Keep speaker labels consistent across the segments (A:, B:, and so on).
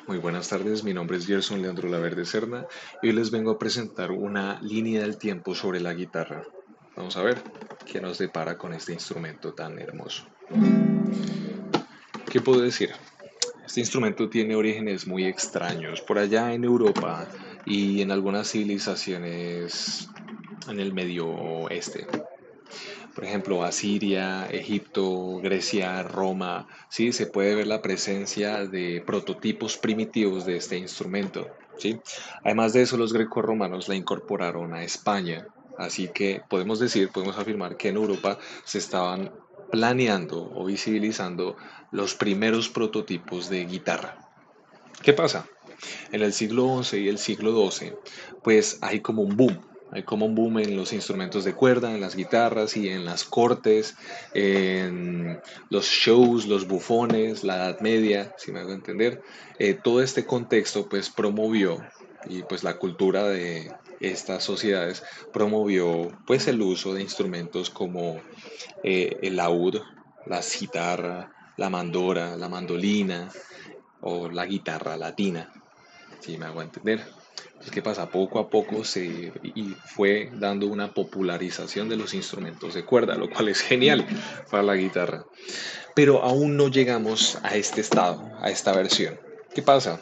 A: Muy buenas tardes, mi nombre es Gerson Leandro Laverde Serna y hoy les vengo a presentar una línea del tiempo sobre la guitarra. Vamos a ver qué nos depara con este instrumento tan hermoso. ¿Qué puedo decir? Este instrumento tiene orígenes muy extraños por allá en Europa y en algunas civilizaciones en el Medio Oeste. Por ejemplo, Asiria, Egipto, Grecia, Roma, sí, se puede ver la presencia de prototipos primitivos de este instrumento, sí. Además de eso, los grecorromanos la incorporaron a España, así que podemos decir, podemos afirmar que en Europa se estaban planeando o visibilizando los primeros prototipos de guitarra. ¿Qué pasa? En el siglo XI y el siglo XII, pues hay como un boom. Hay como un boom en los instrumentos de cuerda, en las guitarras y en las cortes, en los shows, los bufones, la Edad Media, si me hago entender. Todo este contexto pues promovió y pues la cultura de estas sociedades promovió pues el uso de instrumentos como el laúd, la citarra, la mandora, la mandolina o la guitarra latina. Sí, me hago entender. Entonces, ¿qué pasa? Poco a poco se y fue dando una popularización de los instrumentos de cuerda, lo cual es genial para la guitarra. Pero aún no llegamos a este estado, a esta versión. ¿Qué pasa?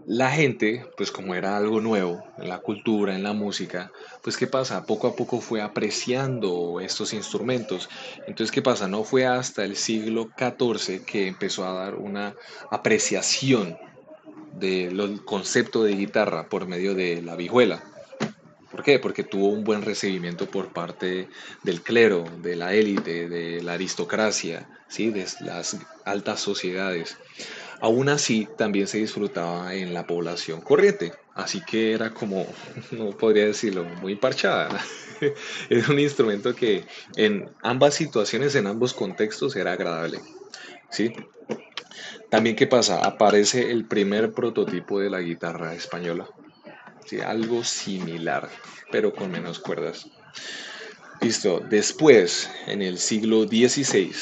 A: La gente, pues como era algo nuevo en la cultura, en la música, pues ¿qué pasa? Poco a poco fue apreciando estos instrumentos. Entonces, ¿qué pasa? No fue hasta el siglo XIV que empezó a dar una apreciación del concepto de guitarra por medio de la vihuela. ¿Por qué? Porque tuvo un buen recibimiento por parte del clero, de la élite, de la aristocracia, ¿sí? De las altas sociedades. Aún así, también se disfrutaba en la población corriente, así que era como, no podría decirlo, muy parchada. Es un instrumento que en ambas situaciones, en ambos contextos, era agradable, ¿sí? También, ¿qué pasa? Aparece el primer prototipo de la guitarra española. Sí, algo similar, pero con menos cuerdas. Listo. Después, en el siglo XVI,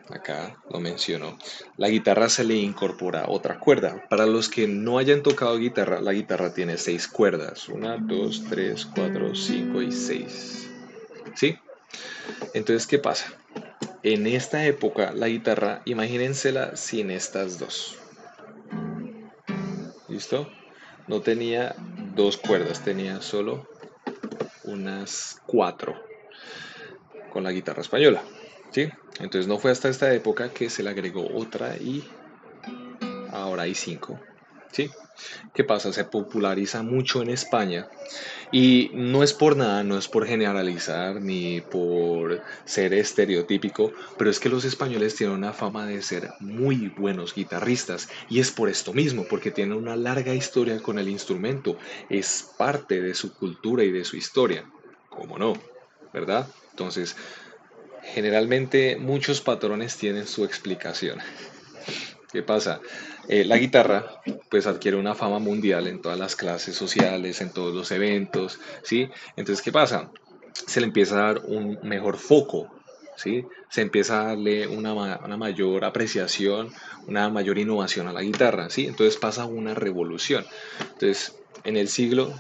A: acá lo menciono, la guitarra se le incorpora otra cuerda. Para los que no hayan tocado guitarra, la guitarra tiene seis cuerdas. Una, dos, tres, cuatro, cinco y seis. ¿Sí? Entonces, ¿qué pasa? En esta época, la guitarra, imagínensela sin estas dos. ¿Listo? No tenía dos cuerdas, tenía solo unas cuatro con la guitarra española. ¿Sí? Entonces no fue hasta esta época que se le agregó otra y ahora hay cinco. ¿Sí? ¿Qué pasa? Se populariza mucho en España y no es por nada, no es por generalizar ni por ser estereotípico, pero es que los españoles tienen una fama de ser muy buenos guitarristas y es por esto mismo, porque tienen una larga historia con el instrumento, es parte de su cultura y de su historia. ¿Cómo no? ¿Verdad? Entonces, generalmente muchos patrones tienen su explicación. ¿Qué pasa? La guitarra pues adquiere una fama mundial en todas las clases sociales, en todos los eventos, ¿sí? Entonces, ¿qué pasa? Se le empieza a dar un mejor foco, ¿sí? Se empieza a darle una mayor apreciación, una mayor innovación a la guitarra, ¿sí? Entonces pasa una revolución. Entonces, en el siglo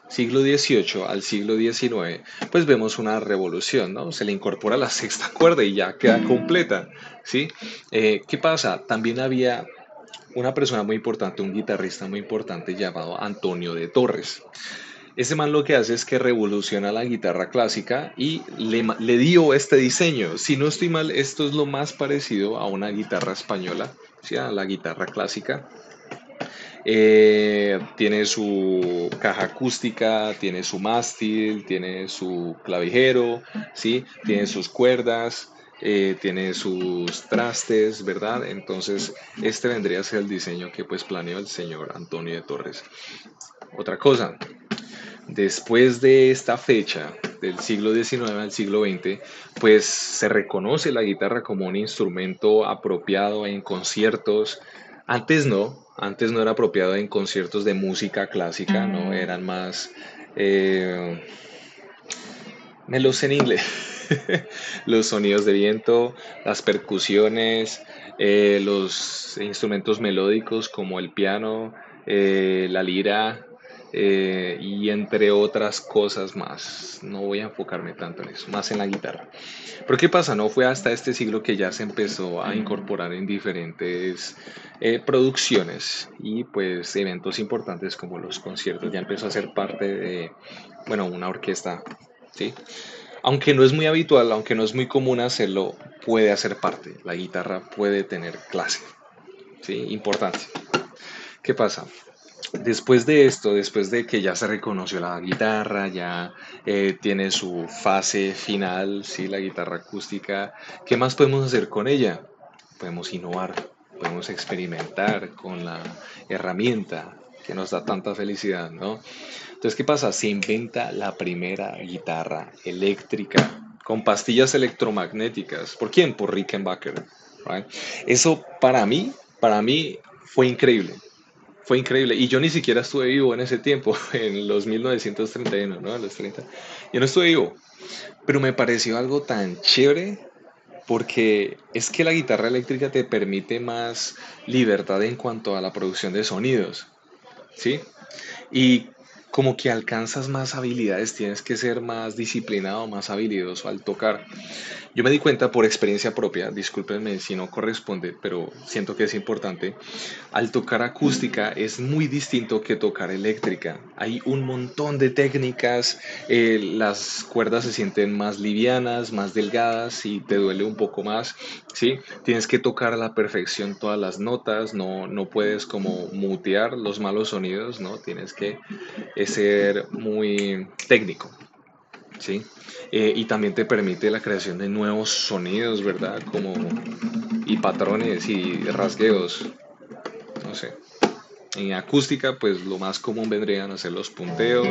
A: XVIII al siglo XIX, pues vemos una revolución, ¿no? Se le incorpora la sexta cuerda y ya queda completa, ¿sí? ¿Qué pasa? También había una persona muy importante, un guitarrista muy importante llamado Antonio de Torres. Ese man lo que hace es que revoluciona la guitarra clásica y le dio este diseño. Si no estoy mal, esto es lo más parecido a una guitarra española, ¿sí? A la guitarra clásica. Tiene su caja acústica, tiene su mástil, tiene su clavijero, ¿sí? Tiene sus cuerdas, tiene sus trastes, ¿verdad? Entonces, este vendría a ser el diseño que pues planeó el señor Antonio de Torres. Otra cosa, después de esta fecha, del siglo XIX al siglo XX, pues se reconoce la guitarra como un instrumento apropiado en conciertos. Antes no era apropiado en conciertos de música clásica, no, eran más, eh, me lo sé en inglés, los sonidos de viento, las percusiones, los instrumentos melódicos como el piano, la lira, y entre otras cosas más. No voy a enfocarme tanto en eso, más en la guitarra. Pero ¿qué pasa? No fue hasta este siglo que ya se empezó a incorporar en diferentes producciones y pues eventos importantes como los conciertos. Ya empezó a ser parte de, bueno, una orquesta, ¿sí? Aunque no es muy habitual, aunque no es muy común hacerlo, puede hacer parte. La guitarra puede tener clase, ¿sí? Importancia. ¿Qué pasa? Después de esto, después de que ya se reconoció la guitarra, ya tiene su fase final, ¿sí? La guitarra acústica, ¿qué más podemos hacer con ella? Podemos innovar, podemos experimentar con la herramienta que nos da tanta felicidad, ¿no? Entonces, ¿qué pasa? Se inventa la primera guitarra eléctrica con pastillas electromagnéticas. ¿Por quién? Por Rickenbacker. ¿Right? Eso para mí fue increíble. Fue increíble. Y yo ni siquiera estuve vivo en ese tiempo, en los 1931, ¿no? En los 30. Yo no estuve vivo, pero me pareció algo tan chévere porque es que la guitarra eléctrica te permite más libertad en cuanto a la producción de sonidos, ¿sí? Y como que alcanzas más habilidades, tienes que ser más disciplinado, más habilidoso al tocar. Yo me di cuenta por experiencia propia, discúlpenme si no corresponde, pero siento que es importante. Al tocar acústica es muy distinto que tocar eléctrica. Hay un montón de técnicas, las cuerdas se sienten más livianas, más delgadas y te duele un poco más, ¿sí? Tienes que tocar a la perfección todas las notas, no puedes como mutear los malos sonidos, ¿no? Tienes que ser muy técnico, ¿sí? Y también te permite la creación de nuevos sonidos, ¿verdad? Como y patrones y rasgueos, no sé. En acústica, pues lo más común vendrían a ser los punteos,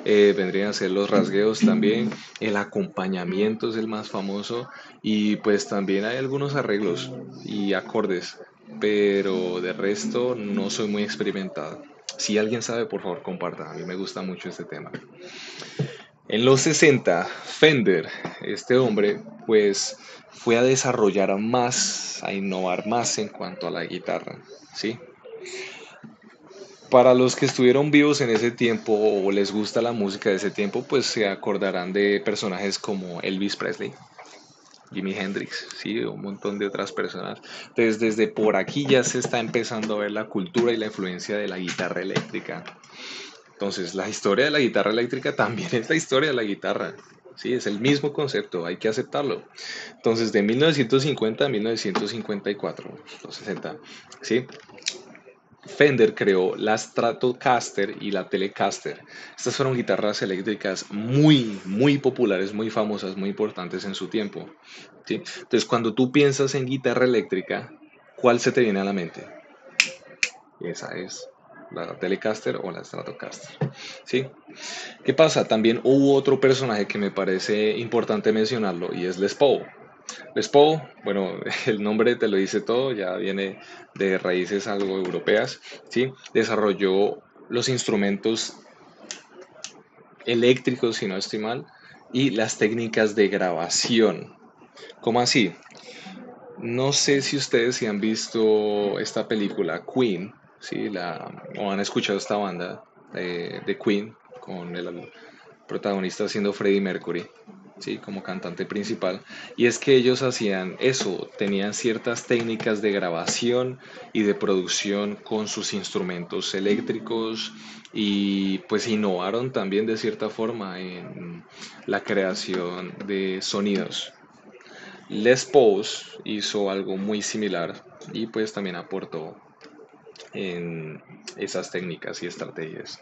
A: vendrían a ser los rasgueos también, el acompañamiento es el más famoso y pues también hay algunos arreglos y acordes, pero de resto no soy muy experimentado. Si alguien sabe, por favor, comparta. A mí me gusta mucho este tema. En los 60, Fender, este hombre, pues fue a desarrollar más, a innovar más en cuanto a la guitarra, ¿sí? Para los que estuvieron vivos en ese tiempo o les gusta la música de ese tiempo, pues se acordarán de personajes como Elvis Presley, Jimi Hendrix, sí, un montón de otras personas. Entonces, desde por aquí ya se está empezando a ver la cultura y la influencia de la guitarra eléctrica. Entonces, la historia de la guitarra eléctrica también es la historia de la guitarra. Sí, es el mismo concepto, hay que aceptarlo. Entonces, de 1950 a 1954, los 60, ¿sí? Fender creó la Stratocaster y la Telecaster. Estas fueron guitarras eléctricas muy populares, muy famosas, muy importantes en su tiempo. ¿Sí? Entonces, cuando tú piensas en guitarra eléctrica, ¿cuál se te viene a la mente? Esa es la Telecaster o la Stratocaster. ¿Sí? ¿Qué pasa? También hubo otro personaje que me parece importante mencionarlo y es Les Paul. Les Paul, bueno, el nombre te lo dice todo, ya viene de raíces algo europeas, ¿sí? Desarrolló los instrumentos eléctricos, si no estoy mal, y las técnicas de grabación. ¿Cómo así? No sé si ustedes si han visto esta película Queen, ¿sí? O han escuchado esta banda de Queen con el protagonista siendo Freddie Mercury, ¿sí? Como cantante principal. Y es que ellos hacían eso, tenían ciertas técnicas de grabación y de producción con sus instrumentos eléctricos y pues innovaron también de cierta forma en la creación de sonidos. Les Paul hizo algo muy similar y pues también aportó en esas técnicas y estrategias.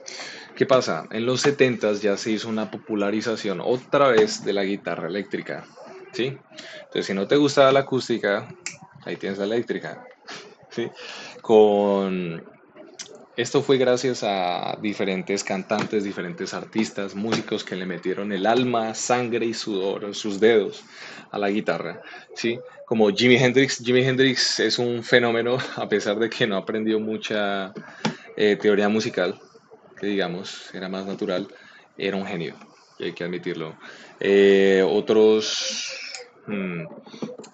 A: ¿Qué pasa? En los 70 ya se hizo una popularización otra vez de la guitarra eléctrica, ¿sí? Entonces, si no te gusta la acústica, ahí tienes la eléctrica, ¿sí? Con esto fue gracias a diferentes cantantes, diferentes artistas, músicos que le metieron el alma, sangre y sudor en sus dedos a la guitarra, ¿sí? Como Jimi Hendrix. Jimi Hendrix es un fenómeno, a pesar de que no aprendió mucha teoría musical, que digamos era más natural, era un genio, y hay que admitirlo. Otros, hmm,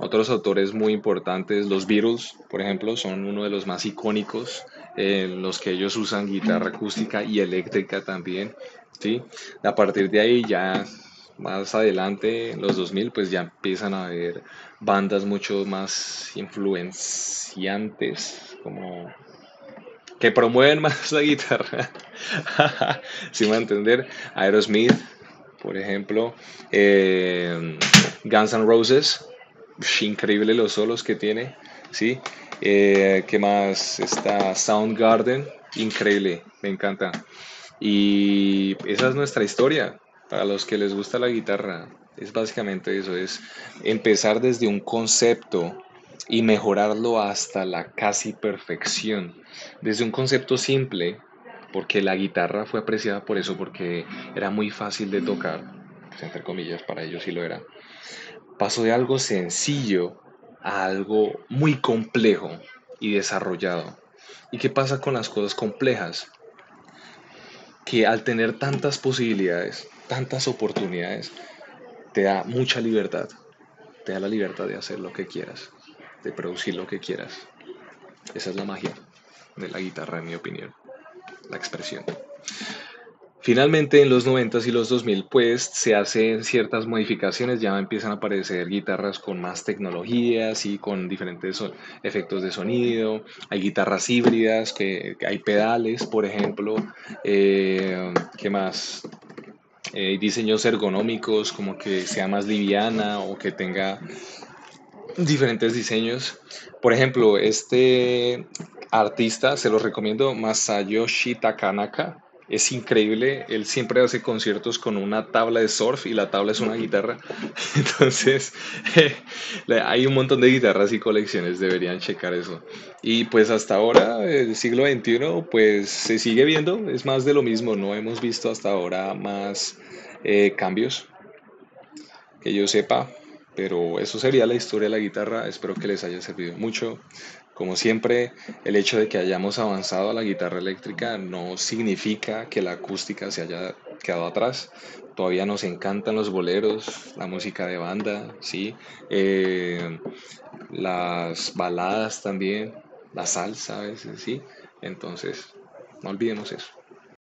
A: Otros autores muy importantes, los Beatles, por ejemplo, son uno de los más icónicos en los que ellos usan guitarra acústica y eléctrica también, ¿sí? A partir de ahí ya más adelante, en los 2000, pues ya empiezan a haber bandas mucho más influenciantes, como que promueven más la guitarra. Si me va a entender, Aerosmith, por ejemplo, eh, Guns N' Roses, increíble los solos que tiene, ¿sí? ¿Qué más? Está Soundgarden, increíble, me encanta. Y esa es nuestra historia, para los que les gusta la guitarra. Es básicamente eso, es empezar desde un concepto y mejorarlo hasta la casi perfección. Desde un concepto simple, porque la guitarra fue apreciada por eso, porque era muy fácil de tocar, pues, entre comillas, para ellos sí lo era. Pasó de algo sencillo a algo muy complejo y desarrollado. ¿Y qué pasa con las cosas complejas? Que al tener tantas posibilidades, tantas oportunidades, te da mucha libertad. Te da la libertad de hacer lo que quieras, de producir lo que quieras. Esa es la magia de la guitarra, en mi opinión, la expresión. Finalmente, en los 90 y los 2000, pues se hacen ciertas modificaciones, ya empiezan a aparecer guitarras con más tecnologías y con diferentes efectos de sonido. Hay guitarras híbridas, que hay pedales, por ejemplo. ¿Qué más? Diseños ergonómicos, como que sea más liviana o que tenga diferentes diseños. Por ejemplo, este artista, se los recomiendo, Masayoshi Takanaka. Es increíble, él siempre hace conciertos con una tabla de surf y la tabla es una guitarra. Entonces, hay un montón de guitarras y colecciones, deberían checar eso. Y pues hasta ahora, el siglo XXI, pues se sigue viendo, es más de lo mismo, no hemos visto hasta ahora más cambios que yo sepa, pero eso sería la historia de la guitarra. Espero que les haya servido mucho. Como siempre, el hecho de que hayamos avanzado a la guitarra eléctrica no significa que la acústica se haya quedado atrás. Todavía nos encantan los boleros, la música de banda, ¿sí? Eh, las baladas también, la salsa a veces, ¿sí? Entonces, no olvidemos eso.